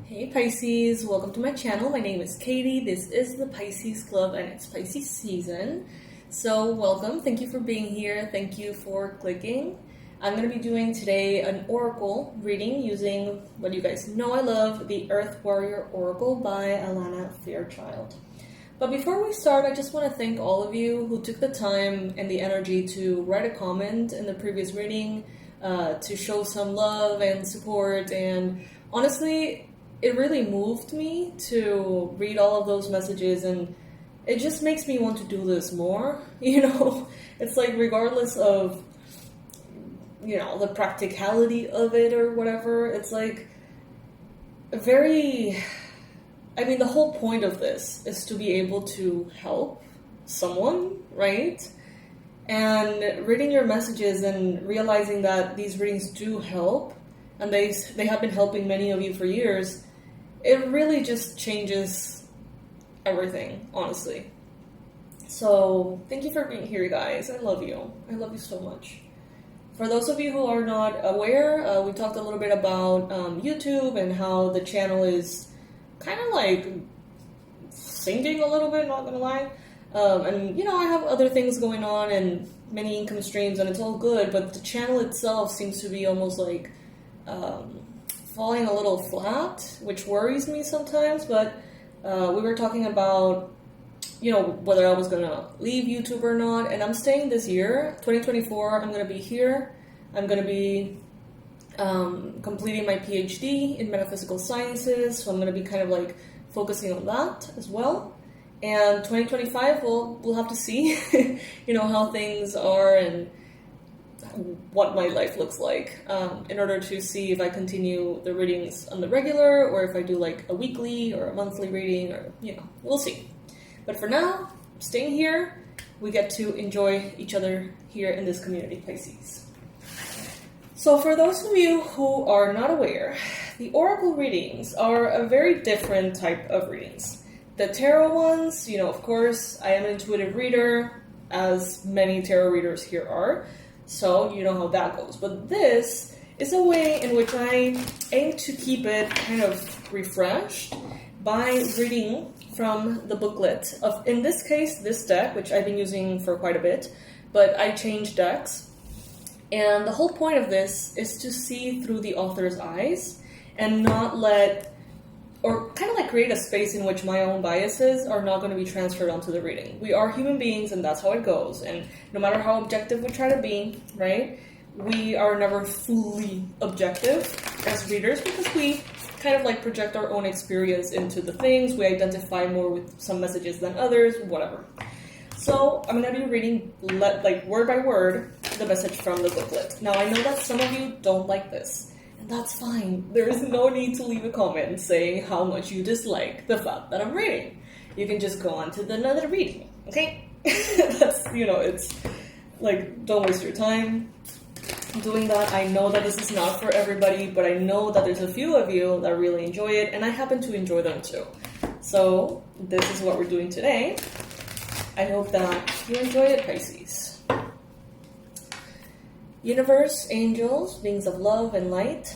Hey Pisces, welcome to my channel. My name is Katie. This is the Pisces Club and it's Pisces season. So welcome. Thank you for being here. Thank you for clicking. I'm going to be doing today an oracle reading using what you guys know I love, the Earth Warrior Oracle by Alana Fairchild. But before we start, I just want to thank all of you who took the time and the energy to write a comment in the previous reading, to show some love and support. And honestly, it really moved me to read all of those messages, and it just makes me want to do this more. It's like regardless of, the practicality of it or whatever, it's like the whole point of this is to be able to help someone, right? And reading your messages and realizing that these readings do help, and they have been helping many of you for years, it really just changes everything, honestly. So thank you for being here, guys. I love you. I love you so much. For those of you who are not aware, we talked a little bit about YouTube and how the channel is kind of like sinking a little bit, not gonna lie. I have other things going on and many income streams, and it's all good, but the channel itself seems to be almost like falling a little flat, which worries me sometimes. But we were talking about, whether I was gonna leave YouTube or not, and I'm staying this year, 2024. I'm gonna be here. I'm gonna be completing my PhD in metaphysical sciences, so I'm gonna be kind of like focusing on that as well. And 2025, we'll have to see, how things are and what my life looks like, in order to see if I continue the readings on the regular, or if I do like a weekly or a monthly reading, or, we'll see. But for now, staying here, we get to enjoy each other here in this community, Pisces. So for those of you who are not aware, the oracle readings are a very different type of readings. The tarot ones, of course, I am an intuitive reader, as many tarot readers here are, so you know how that goes. But this is a way in which I aim to keep it kind of refreshed by reading from the booklet of, in this case, this deck, which I've been using for quite a bit, but I changed decks. And the whole point of this is to see through the author's eyes and not or kind of like create a space in which my own biases are not going to be transferred onto the reading. We are human beings, and that's how it goes. And no matter how objective we try to be, right, we are never fully objective as readers, because we kind of like project our own experience into the things. We identify more with some messages than others, whatever. So I'm going to be reading word by word the message from the booklet. Now, I know that some of you don't like this. And that's fine. There is no need to leave a comment saying how much you dislike the fact that I'm reading. You can just go on to another reading, okay? That's, it's like, don't waste your time doing that. I know that this is not for everybody, but I know that there's a few of you that really enjoy it, and I happen to enjoy them too. So this is what we're doing today. I hope that you enjoy it, Pisces. Universe, angels, beings of love and light,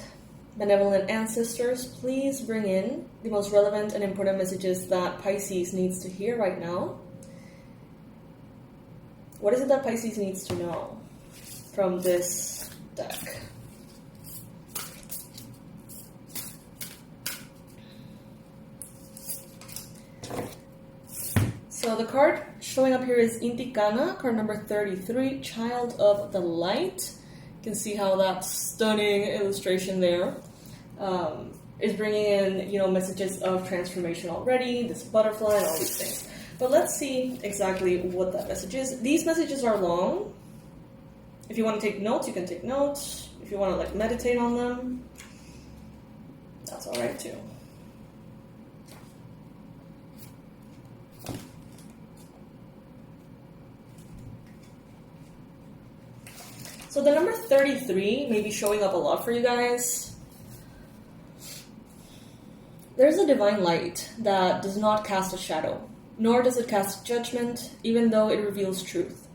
benevolent ancestors, please bring in the most relevant and important messages that Pisces needs to hear right now. What is it that Pisces needs to know from this deck? So the card showing up here is 𝗖𝗢𝗨𝗦𝗘𝗦, card number 33, Child of the Light. You can see how that stunning illustration there is bringing in, messages of transformation already, this butterfly and all these things. But let's see exactly what that message is. These messages are long. If you want to take notes, you can take notes. If you want to meditate on them, that's all right too. So the number 33 may be showing up a lot for you guys. There's a divine light that does not cast a shadow, nor does it cast judgment, even though it reveals truth.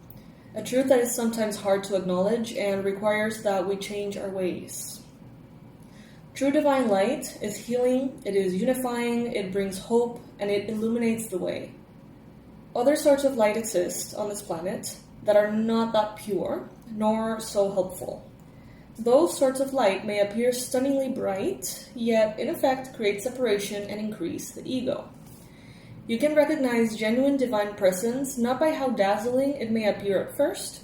A truth that is sometimes hard to acknowledge and requires that we change our ways. True divine light is healing, it is unifying, it brings hope, and it illuminates the way. Other sorts of light exist on this planet that are not that pure, nor so helpful. Those sorts of light may appear stunningly bright, yet in effect create separation and increase the ego. You can recognize genuine divine presence not by how dazzling it may appear at first,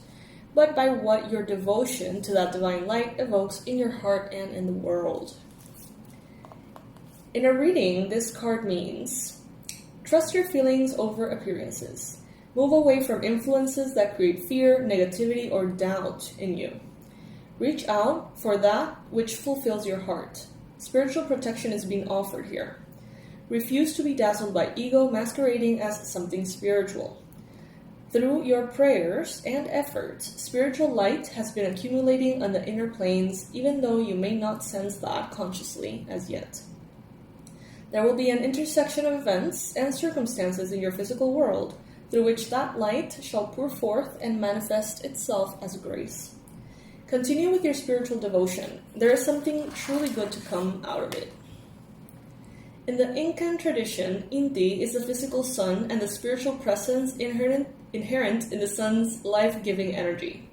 but by what your devotion to that divine light evokes in your heart and in the world. In a reading, this card means: trust your feelings over appearances. Move away from influences that create fear, negativity, or doubt in you. Reach out for that which fulfills your heart. Spiritual protection is being offered here. Refuse to be dazzled by ego masquerading as something spiritual. Through your prayers and efforts, spiritual light has been accumulating on the inner planes, even though you may not sense that consciously as yet. There will be an intersection of events and circumstances in your physical world through which that light shall pour forth and manifest itself as grace. Continue with your spiritual devotion. There is something truly good to come out of it. In the Incan tradition, Inti is the physical sun and the spiritual presence inherent in the sun's life-giving energy.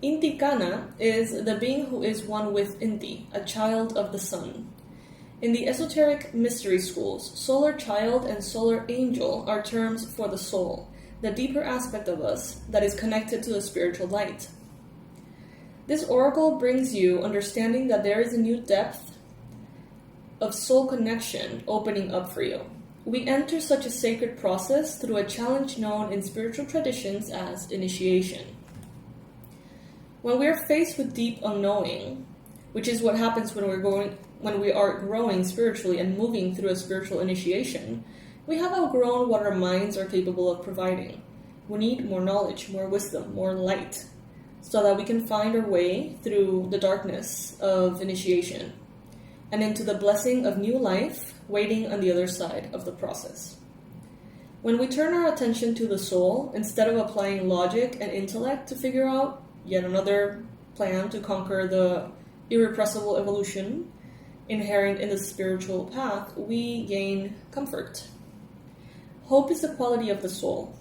Inti Kana is the being who is one with Inti, a child of the sun. In the esoteric mystery schools, solar child and solar angel are terms for the soul, the deeper aspect of us that is connected to the spiritual light. This oracle brings you understanding that there is a new depth of soul connection opening up for you. We enter such a sacred process through a challenge known in spiritual traditions as initiation. When we are faced with deep unknowing, which is what happens when we are growing spiritually and moving through a spiritual initiation, we have outgrown what our minds are capable of providing. We need more knowledge, more wisdom, more light, so that we can find our way through the darkness of initiation and into the blessing of new life waiting on the other side of the process. When we turn our attention to the soul, instead of applying logic and intellect to figure out yet another plan to conquer the irrepressible evolution inherent in the spiritual path, we gain comfort. Hope is the quality of the soul.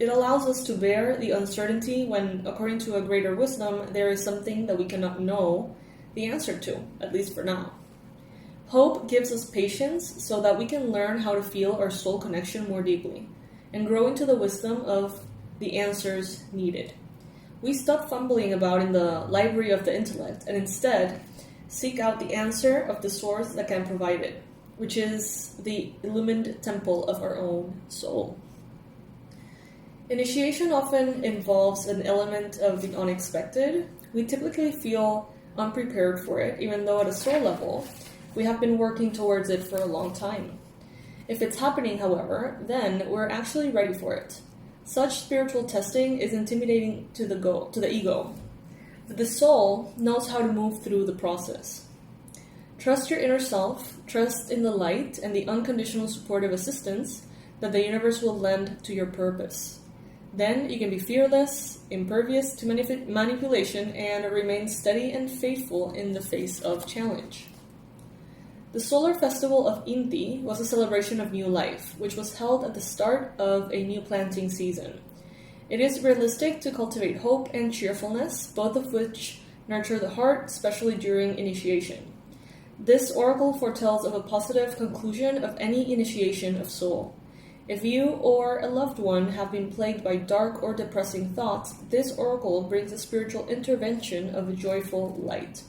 It allows us to bear the uncertainty when, according to a greater wisdom, there is something that we cannot know the answer to, at least for now. Hope gives us patience so that we can learn how to feel our soul connection more deeply and grow into the wisdom of the answers needed. We stop fumbling about in the library of the intellect and instead seek out the answer of the source that can provide it, which is the illumined temple of our own soul. Initiation often involves an element of the unexpected. We typically feel unprepared for it, even though at a soul level, we have been working towards it for a long time. If it's happening, however, then we're actually ready for it. Such spiritual testing is intimidating to the ego, but the soul knows how to move through the process. Trust your inner self, trust in the light and the unconditional supportive assistance that the universe will lend to your purpose. Then you can be fearless, impervious to manipulation, and remain steady and faithful in the face of challenge. The solar festival of Inti was a celebration of new life, which was held at the start of a new planting season. It is realistic to cultivate hope and cheerfulness, both of which nurture the heart, especially during initiation. This oracle foretells of a positive conclusion of any initiation of soul. If you or a loved one have been plagued by dark or depressing thoughts, this oracle brings a spiritual intervention of a joyful light.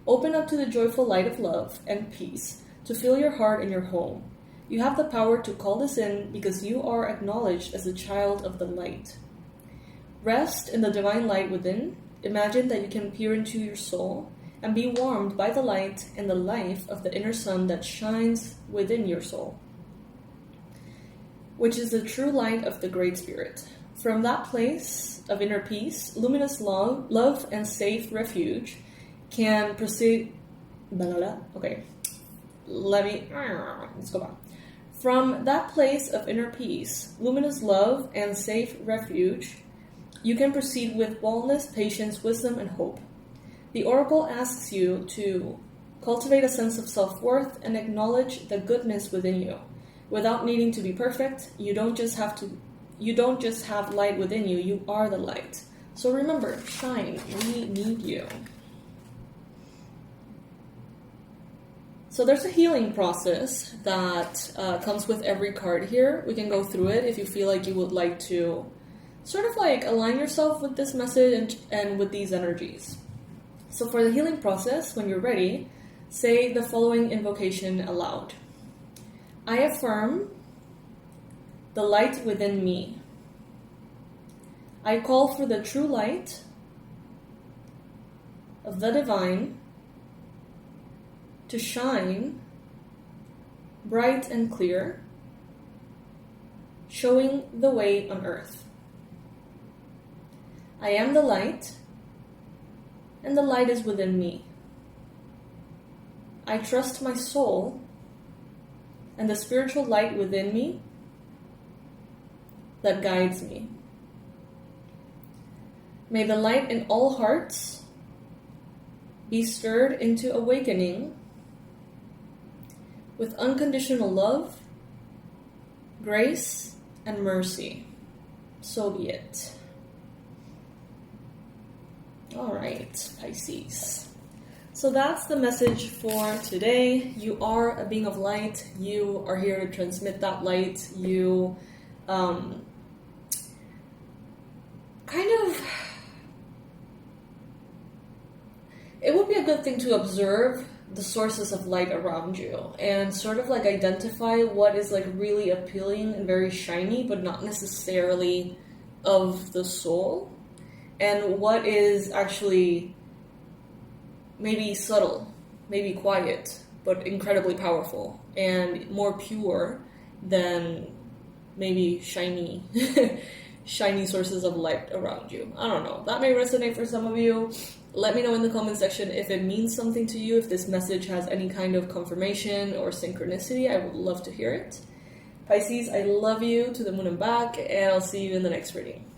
Open up to the joyful light of love and peace to fill your heart and your home. You have the power to call this in because you are acknowledged as a child of the light. Rest in the divine light within. Imagine that you can peer into your soul and be warmed by the light and the life of the inner sun that shines within your soul, which is the true light of the Great Spirit. From that place of inner peace, luminous love and safe refuge can proceed. Okay, let's go back. From that place of inner peace, luminous love, and safe refuge, you can proceed with boldness, patience, wisdom, and hope. The oracle asks you to Cultivate a sense of self-worth and acknowledge the goodness within you. Without needing to be perfect, you don't just have light within you, you are the light. So remember, shine, we need you. So there's a healing process that comes with every card here. We can go through it if you feel like you would like to sort of like align yourself with this message and with these energies. So for the healing process, when you're ready, say the following invocation aloud. I affirm the light within me. I call for the true light of the divine to shine bright and clear, showing the way on earth. I am the light, and the light is within me. I trust my soul and the spiritual light within me that guides me. May the light in all hearts be stirred into awakening with unconditional love, grace, and mercy. So be it. All right, Pisces. So that's the message for today. You are a being of light. You are here to transmit that light. You it would be a good thing to observe the sources of light around you and sort of like identify what is like really appealing and very shiny, but not necessarily of the soul, and what is actually maybe subtle, maybe quiet, but incredibly powerful and more pure than maybe shiny shiny sources of light around you. I don't know. That may resonate for some of you. Let me know in the comment section if it means something to you, if this message has any kind of confirmation or synchronicity. I would love to hear it. Pisces, I love you to the moon and back, and I'll see you in the next reading.